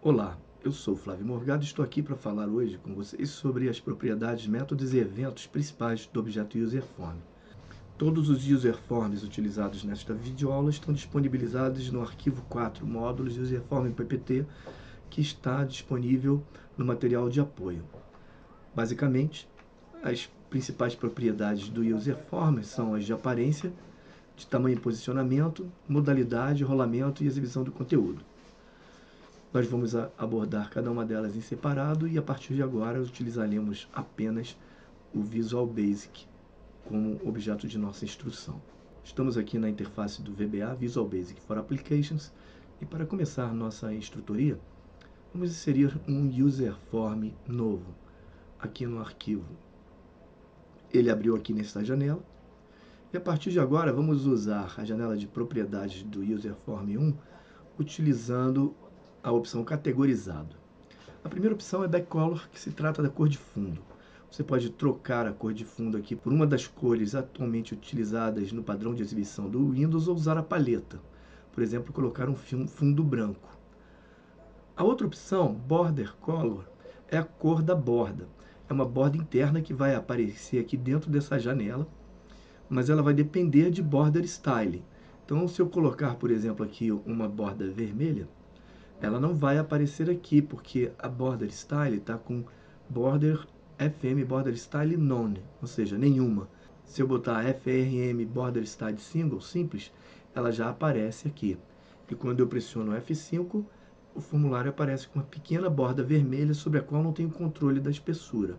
Olá, eu sou Flávio Morgado e estou aqui para falar hoje com vocês sobre as propriedades, métodos e eventos principais do objeto UserForm. Todos os UserForms utilizados nesta videoaula estão disponibilizados no arquivo 4 módulos UserForm PPT, que está disponível no material de apoio. Basicamente, as principais propriedades do UserForm são as de aparência, de tamanho e posicionamento, modalidade, rolamento e exibição do conteúdo. Nós vamos abordar cada uma delas em separado e a partir de agora utilizaremos apenas o Visual Basic como objeto de nossa instrução. Estamos aqui na interface do VBA, Visual Basic for Applications, e para começar nossa instrutoria, vamos inserir um UserForm novo aqui no arquivo. Ele abriu aqui nesta janela, e a partir de agora vamos usar a janela de propriedades do UserForm 1, utilizando a opção categorizado. A primeira opção é Backcolor, que se trata da cor de fundo. Você pode trocar a cor de fundo aqui por uma das cores atualmente utilizadas no padrão de exibição do Windows ou usar a paleta. Por exemplo, colocar um fundo branco. A outra opção, Border Color, é a cor da borda. É uma borda interna que vai aparecer aqui dentro dessa janela, mas ela vai depender de Border Style. Então, se eu colocar, por exemplo, aqui uma borda vermelha, ela não vai aparecer aqui, porque a Border Style está com Border FM Border Style None, ou seja, nenhuma. Se eu botar FRM Border Style Single, simples, ela já aparece aqui. E quando eu pressiono F5, o formulário aparece com uma pequena borda vermelha sobre a qual não tenho controle da espessura.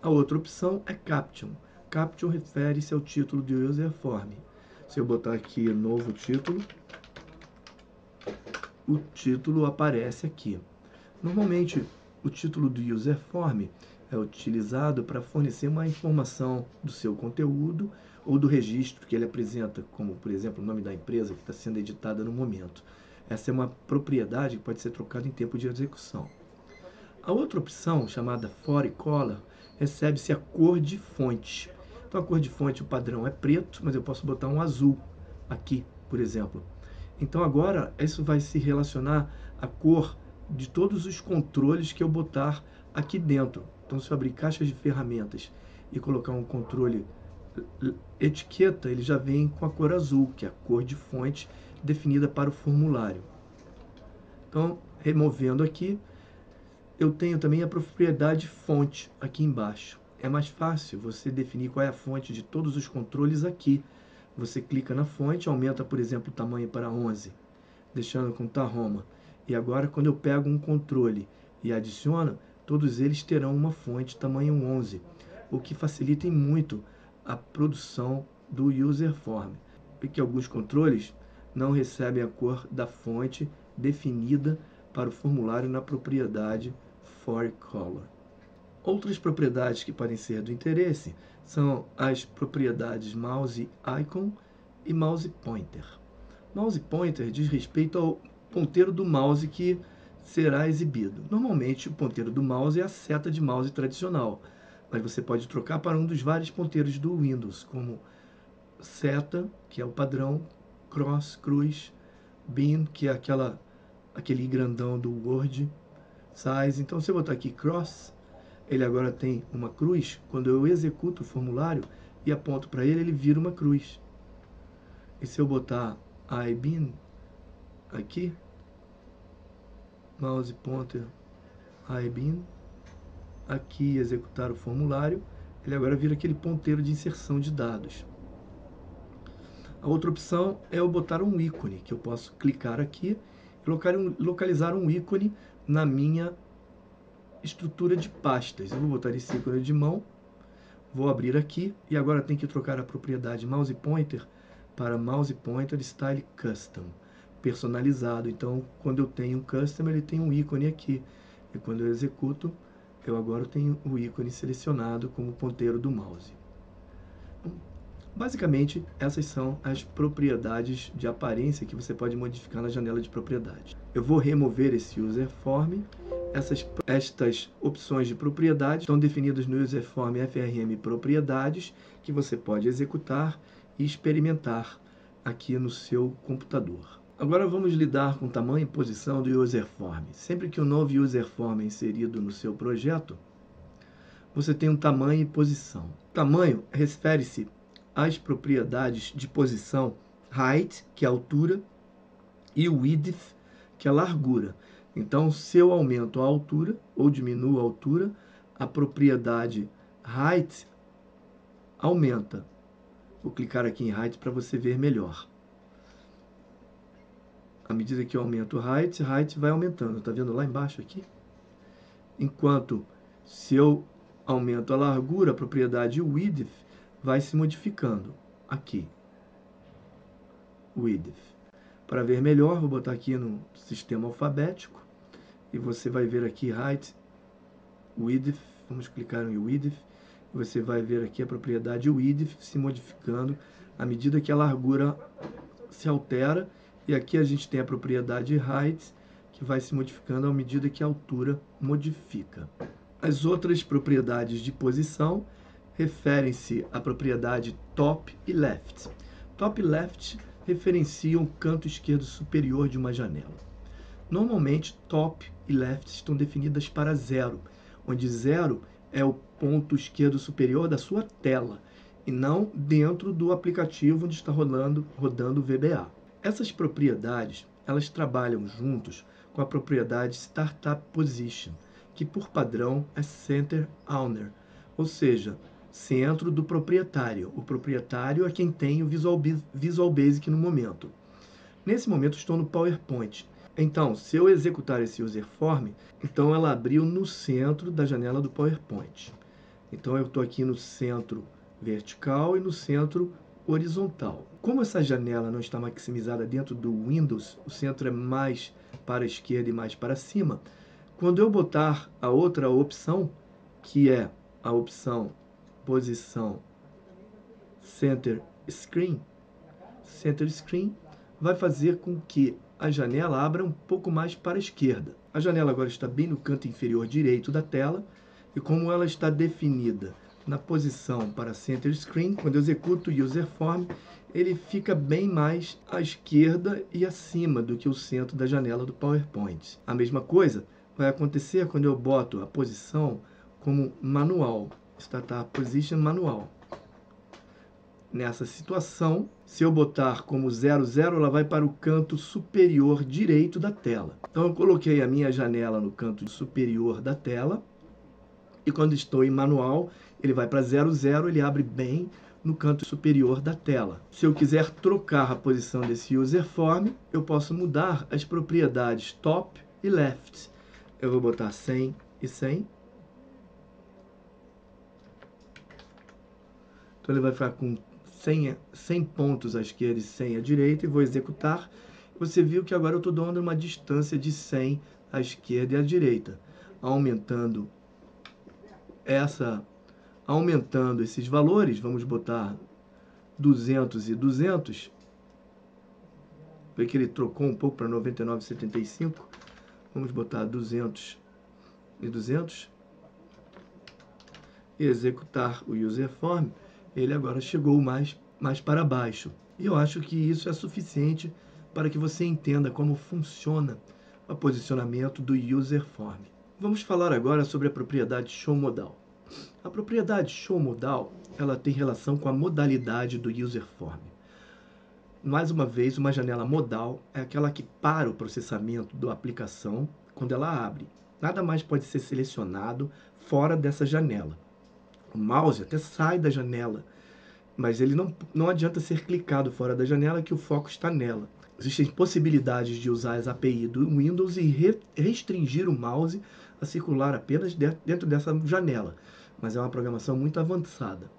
A outra opção é Caption. Caption refere-se ao título do UserForm. Se eu botar aqui novo título, o título aparece aqui. Normalmente, o título do UserForm é utilizado para fornecer uma informação do seu conteúdo ou do registro que ele apresenta, como, por exemplo, o nome da empresa que está sendo editada no momento. Essa é uma propriedade que pode ser trocada em tempo de execução. A outra opção, chamada Font Color, recebe-se a cor de fonte. Então, a cor de fonte, o padrão é preto, mas eu posso botar um azul aqui, por exemplo. Então agora isso vai se relacionar à cor de todos os controles que eu botar aqui dentro. Então se eu abrir caixas de ferramentas e colocar um controle etiqueta, ele já vem com a cor azul, que é a cor de fonte definida para o formulário. Então, removendo aqui, eu tenho também a propriedade fonte aqui embaixo. É mais fácil você definir qual é a fonte de todos os controles aqui. Você clica na fonte, aumenta, por exemplo, o tamanho para 11, deixando com Tahoma. E agora, quando eu pego um controle e adiciono, todos eles terão uma fonte tamanho 11, o que facilita muito a produção do UserForm. Porque alguns controles não recebem a cor da fonte definida para o formulário na propriedade ForColor. Outras propriedades que podem ser do interesse são as propriedades Mouse Icon e Mouse Pointer. Mouse Pointer diz respeito ao ponteiro do mouse que será exibido. Normalmente, o ponteiro do mouse é a seta de mouse tradicional, mas você pode trocar para um dos vários ponteiros do Windows, como seta, que é o padrão, cross, cruz, bin, que é aquele grandão do Word, size. Então, se eu botar aqui cross, ele agora tem uma cruz. Quando eu executo o formulário e aponto para ele, ele vira uma cruz. E se eu botar ibin aqui, mouse pointer ibin, aqui executar o formulário, ele agora vira aquele ponteiro de inserção de dados. A outra opção é eu botar um ícone, que eu posso clicar aqui e localizar um ícone na minha estrutura de pastas. Eu vou botar esse ícone de mão, vou abrir aqui e agora tem que trocar a propriedade mouse pointer para mouse pointer style custom, personalizado. Então, quando eu tenho um custom, ele tem um ícone aqui, e quando eu executo, eu agora tenho o ícone selecionado como ponteiro do mouse. Basicamente, essas são as propriedades de aparência que você pode modificar na janela de propriedades. Eu vou remover esse UserForm. Estas opções de propriedade estão definidas no UserForm FRM Propriedades, que você pode executar e experimentar aqui no seu computador. Agora vamos lidar com o tamanho e posição do userform. Sempre que um novo userform é inserido no seu projeto, você tem um tamanho e posição. Tamanho refere-se às propriedades de posição, height, que é a altura, e width, que é a largura. Então, se eu aumento a altura ou diminuo a altura, a propriedade height aumenta. Vou clicar aqui em height para você ver melhor. À medida que eu aumento o height vai aumentando. Está vendo lá embaixo aqui? Enquanto se eu aumento a largura, a propriedade width vai se modificando. Aqui. Width. Para ver melhor, vou botar aqui no sistema alfabético. E você vai ver aqui height, width. Vamos clicar em width. Você vai ver aqui a propriedade width se modificando à medida que a largura se altera. E aqui a gente tem a propriedade height, que vai se modificando à medida que a altura modifica. As outras propriedades de posição referem-se à propriedade top e left. Top e left referenciam o canto esquerdo superior de uma janela. Normalmente, top e left estão definidas para 0, onde 0 é o ponto esquerdo superior da sua tela, e não dentro do aplicativo onde está rodando o VBA. Essas propriedades, elas trabalham juntos com a propriedade Startup Position, que por padrão é Center Owner, ou seja, centro do proprietário. O proprietário é quem tem o Visual Basic no momento. Nesse momento estou no PowerPoint. Então, se eu executar esse userform, então ela abriu no centro da janela do PowerPoint. Então eu estou aqui no centro vertical e no centro horizontal. Como essa janela não está maximizada dentro do Windows, o centro é mais para a esquerda e mais para cima, quando eu botar a outra opção, que é a opção posição Center Screen, vai fazer com que a janela abra um pouco mais para a esquerda. A janela agora está bem no canto inferior direito da tela, e como ela está definida na posição para Center Screen, quando eu executo o userform, ele fica bem mais à esquerda e acima do que o centro da janela do PowerPoint. A mesma coisa vai acontecer quando eu boto a posição como manual, Startup Position manual. Nessa situação, se eu botar como 00, ela vai para o canto superior direito da tela. Então eu coloquei a minha janela no canto superior da tela, e quando estou em manual, ele vai para 00, ele abre bem no canto superior da tela. Se eu quiser trocar a posição desse userform, eu posso mudar as propriedades top e left. Eu vou botar 100 e 100. Então ele vai ficar com 100 pontos à esquerda e 100 à direita, e vou executar. Você viu que agora eu estou dando uma distância de 100 à esquerda e à direita, aumentando esses valores. Vamos botar 200 e 200. Vê que ele trocou um pouco para 99,75. Vamos botar 200 e 200. E executar o userform. Ele agora chegou mais para baixo. E eu acho que isso é suficiente para que você entenda como funciona o posicionamento do userform. Vamos falar agora sobre a propriedade showModal. A propriedade showModal, ela tem relação com a modalidade do userform. Mais uma vez, uma janela modal é aquela que para o processamento da aplicação quando ela abre. Nada mais pode ser selecionado fora dessa janela. O mouse até sai da janela, mas ele não adianta ser clicado fora da janela, que o foco está nela. Existem possibilidades de usar as API do Windows e restringir o mouse a circular apenas dentro dessa janela, mas é uma programação muito avançada.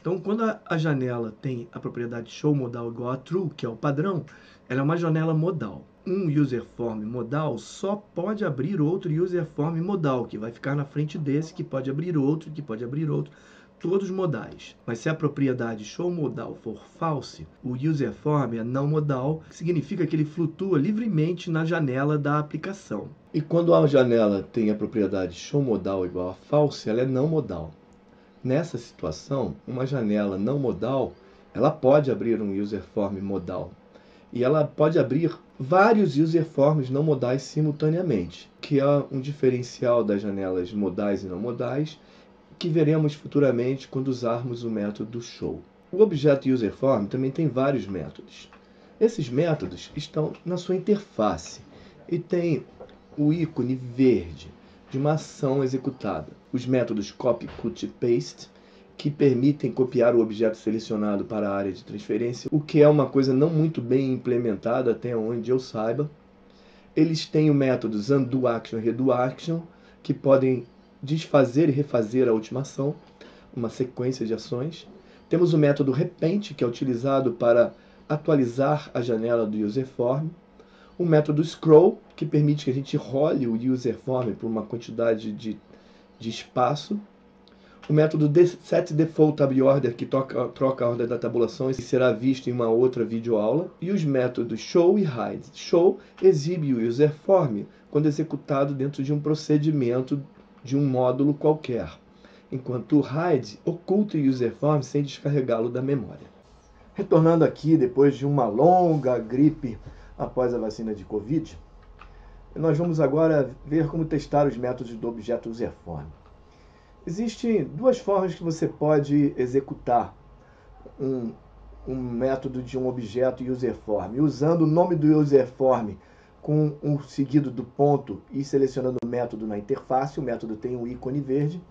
Então, quando a janela tem a propriedade showModal igual a true, que é o padrão, ela é uma janela modal. Um userform modal só pode abrir outro userform modal, que vai ficar na frente desse, que pode abrir outro, todos modais. Mas se a propriedade showModal for false, o userform é não modal, que significa que ele flutua livremente na janela da aplicação. E quando a janela tem a propriedade showModal igual a false, ela é não modal. Nessa situação, uma janela não modal, ela pode abrir um userform modal. E ela pode abrir vários user forms não modais simultaneamente, que é um diferencial das janelas modais e não modais, que veremos futuramente quando usarmos o método show. O objeto user form também tem vários métodos. Esses métodos estão na sua interface e tem o ícone verde de uma ação executada. Os métodos copy, cut e paste, que permitem copiar o objeto selecionado para a área de transferência, o que é uma coisa não muito bem implementada até onde eu saiba. Eles têm o métodos undo action e redo action, que podem desfazer e refazer a última ação, uma sequência de ações. Temos o método repente, que é utilizado para atualizar a janela do userform. O método scroll, que permite que a gente role o userform por uma quantidade de espaço. O método setDefaultTabOrder, que troca a ordem da tabulação e será visto em uma outra videoaula. E os métodos show e hide. Show exibe o userform quando executado dentro de um procedimento de um módulo qualquer, enquanto o hide oculta o userform sem descarregá-lo da memória. Retornando aqui, depois de uma longa gripe após a vacina de Covid, nós vamos agora ver como testar os métodos do objeto userform. Existem duas formas que você pode executar um método de um objeto userform, usando o nome do userform com um seguido do ponto e selecionando o método na interface. O método tem um ícone verde.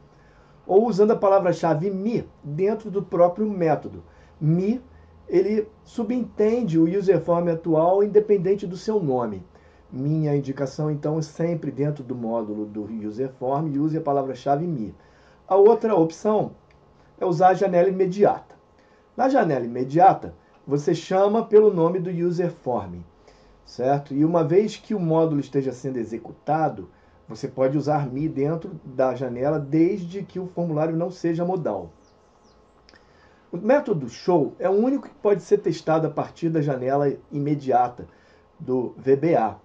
Ou usando a palavra-chave me dentro do próprio método. Me, ele subentende o userform atual independente do seu nome. Minha indicação, então, é sempre dentro do módulo do userform, use a palavra-chave me. A outra opção é usar a janela imediata. Na janela imediata, você chama pelo nome do userform, certo? E uma vez que o módulo esteja sendo executado, você pode usar me dentro da janela desde que o formulário não seja modal. O método show é o único que pode ser testado a partir da janela imediata do VBA.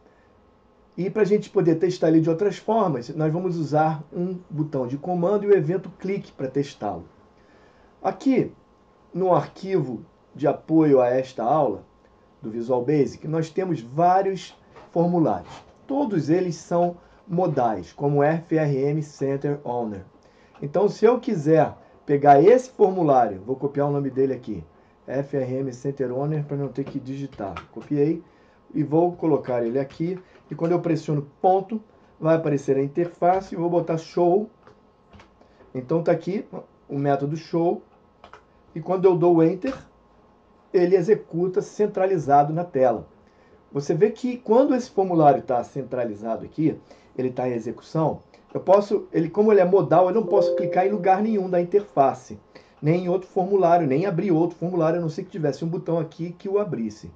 E para a gente poder testar ele de outras formas, nós vamos usar um botão de comando e o evento clique para testá-lo. Aqui, no arquivo de apoio a esta aula do Visual Basic, nós temos vários formulários. Todos eles são modais, como FRM Center Owner. Então, se eu quiser pegar esse formulário, vou copiar o nome dele aqui, FRM Center Owner, para não ter que digitar. Copiei e vou colocar ele aqui. E quando eu pressiono ponto, vai aparecer a interface e vou botar show. Então está aqui o método show. E quando eu dou Enter, ele executa centralizado na tela. Você vê que quando esse formulário está centralizado aqui, ele está em execução, como ele é modal, eu não posso clicar em lugar nenhum da interface, nem em outro formulário, nem abrir outro formulário, a não ser que tivesse um botão aqui que o abrisse.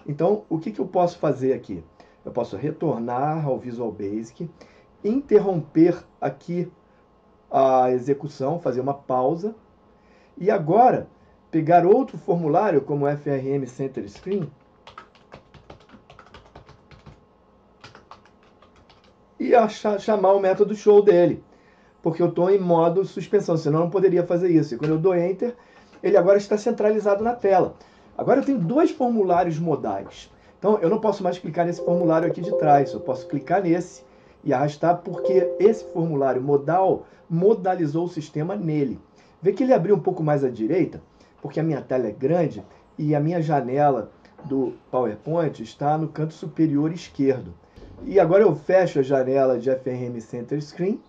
Então, o que eu posso fazer aqui? Eu posso retornar ao Visual Basic, interromper aqui a execução, fazer uma pausa, e agora pegar outro formulário, como o FRM Center Screen, e chamar o método show dele, porque eu estou em modo suspensão, senão eu não poderia fazer isso. E quando eu dou Enter, ele agora está centralizado na tela. Agora eu tenho dois formulários modais. Então eu não posso mais clicar nesse formulário aqui de trás, eu posso clicar nesse e arrastar, porque esse formulário modal modalizou o sistema nele. Vê que ele abriu um pouco mais à direita, porque a minha tela é grande e a minha janela do PowerPoint está no canto superior esquerdo. E agora eu fecho a janela de FRM Center Screen,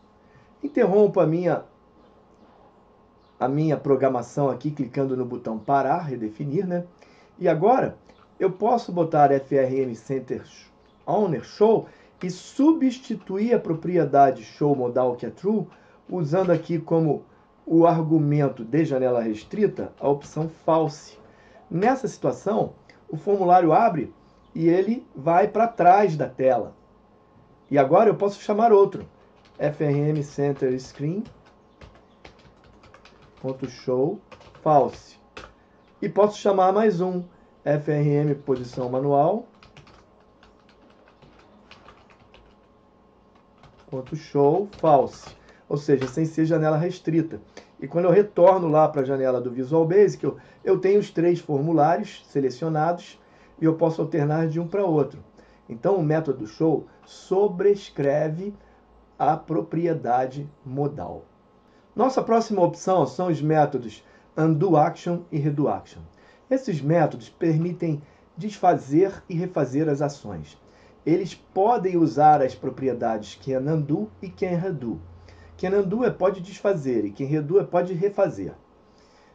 interrompo a minha programação aqui, clicando no botão parar, redefinir, né? E agora eu posso botar FRM Center Owner Show e substituir a propriedade show modal, que é true, usando aqui como o argumento de janela restrita a opção false. Nessa situação, o formulário abre e ele vai para trás da tela. E agora eu posso chamar outro, FRM Center Screen .show false. E posso chamar mais um, FRM posição manual .show false. Ou seja, sem ser janela restrita. E quando eu retorno lá para a janela do Visual Basic, eu tenho os três formulários selecionados e eu posso alternar de um para outro. Então, o método show sobrescreve a propriedade modal. Nossa próxima opção são os métodos undo action e redo action. Esses métodos permitem desfazer e refazer as ações. Eles podem usar as propriedades can undo e can redo. Can undo pode desfazer e can redo pode refazer.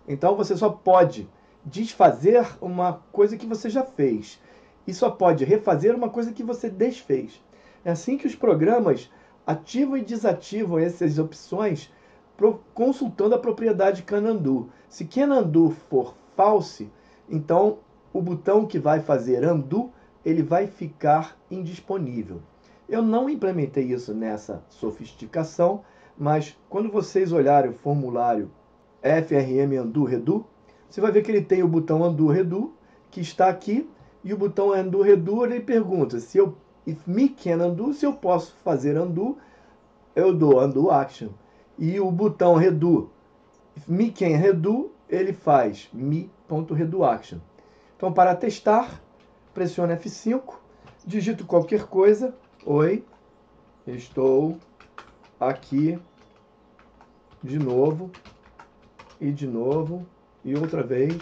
Então você só pode desfazer uma coisa que você já fez e só pode refazer uma coisa que você desfez. É assim que os programas ativam e desativam essas opções consultando a propriedade can undo. Se can undo for false, então o botão que vai fazer undo, ele vai ficar indisponível. Eu não implementei isso nessa sofisticação, mas quando vocês olharem o formulário FRM undo redo, você vai ver que ele tem o botão undo redo, que está aqui, e o botão undo redo, ele pergunta se eu if me can undo, se eu posso fazer undo, eu dou undo action. E o botão redo, if me can redo, ele faz me.redo action. Então, para testar, pressione F5, digito qualquer coisa. Oi, estou aqui de novo, e outra vez.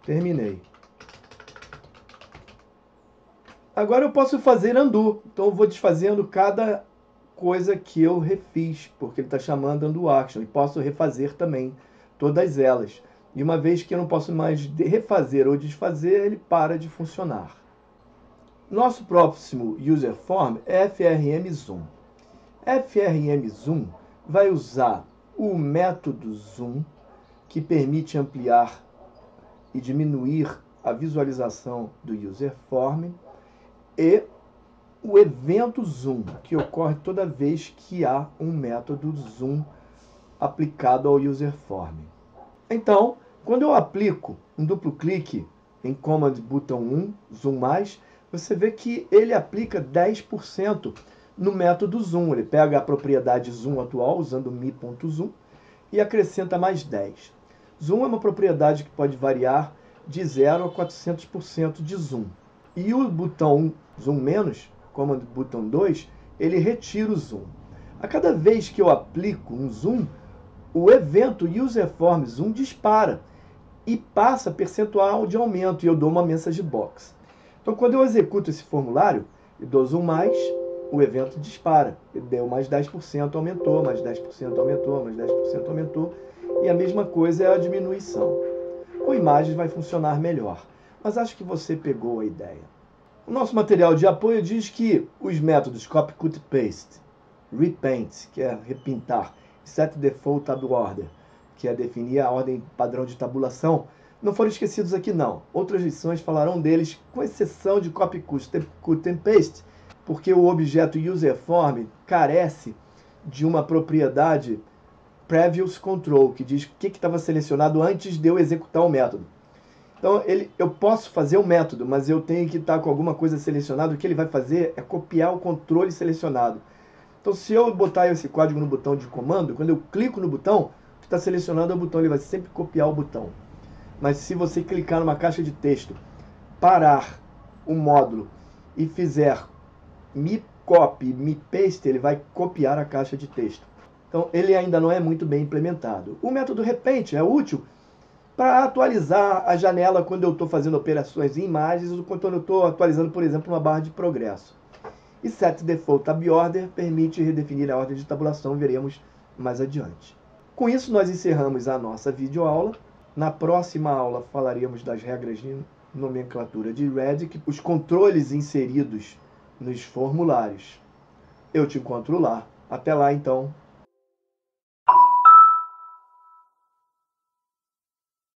Terminei. Agora eu posso fazer undo. Então eu vou desfazendo cada coisa que eu refiz, porque ele está chamando undo action. E posso refazer também todas elas. E uma vez que eu não posso mais refazer ou desfazer, ele para de funcionar. Nosso próximo user form é FRM zoom. FRM zoom vai usar o método zoom, que permite ampliar e diminuir a visualização do user form, e o evento zoom, que ocorre toda vez que há um método zoom aplicado ao user form. Então, quando eu aplico um duplo clique em Command botão 1, zoom mais, você vê que ele aplica 10% no método zoom. Ele pega a propriedade zoom atual, usando mi.zoom, e acrescenta mais 10. Zoom é uma propriedade que pode variar de 0 a 400% de zoom. E o botão zoom menos, Command botão 2, ele retira o zoom. A cada vez que eu aplico um zoom, o evento userform zoom dispara e passa percentual de aumento, e eu dou uma message box. Então, quando eu executo esse formulário e dou zoom mais, o evento dispara. Deu mais 10%, aumentou, mais 10% aumentou, mais 10% aumentou. E a mesma coisa é a diminuição. Com imagens vai funcionar melhor, mas acho que você pegou a ideia. O nosso material de apoio diz que os métodos copy, cut, paste, repaint, que é repintar, set default tab order, que é definir a ordem padrão de tabulação, não foram esquecidos aqui não. Outras lições falarão deles, com exceção de copy, cut and paste, porque o objeto userform carece de uma propriedade previous control, que diz o que estava selecionado antes de eu executar o método. Então, eu posso fazer o método, mas eu tenho que estar com alguma coisa selecionada. O que ele vai fazer é copiar o controle selecionado. Então, se eu botar esse código no botão de comando, quando eu clico no botão, o que está selecionado é o botão, ele vai sempre copiar o botão. Mas se você clicar numa caixa de texto, parar o módulo e fizer me copy, me paste, ele vai copiar a caixa de texto. Então, ele ainda não é muito bem implementado. O método repaint é útil para atualizar a janela quando eu estou fazendo operações em imagens ou quando eu estou atualizando, por exemplo, uma barra de progresso. E set default tab order permite redefinir a ordem de tabulação, veremos mais adiante. Com isso, nós encerramos a nossa videoaula. Na próxima aula falaremos das regras de nomenclatura de Redic, os controles inseridos nos formulários. Eu te encontro lá. Até lá, então.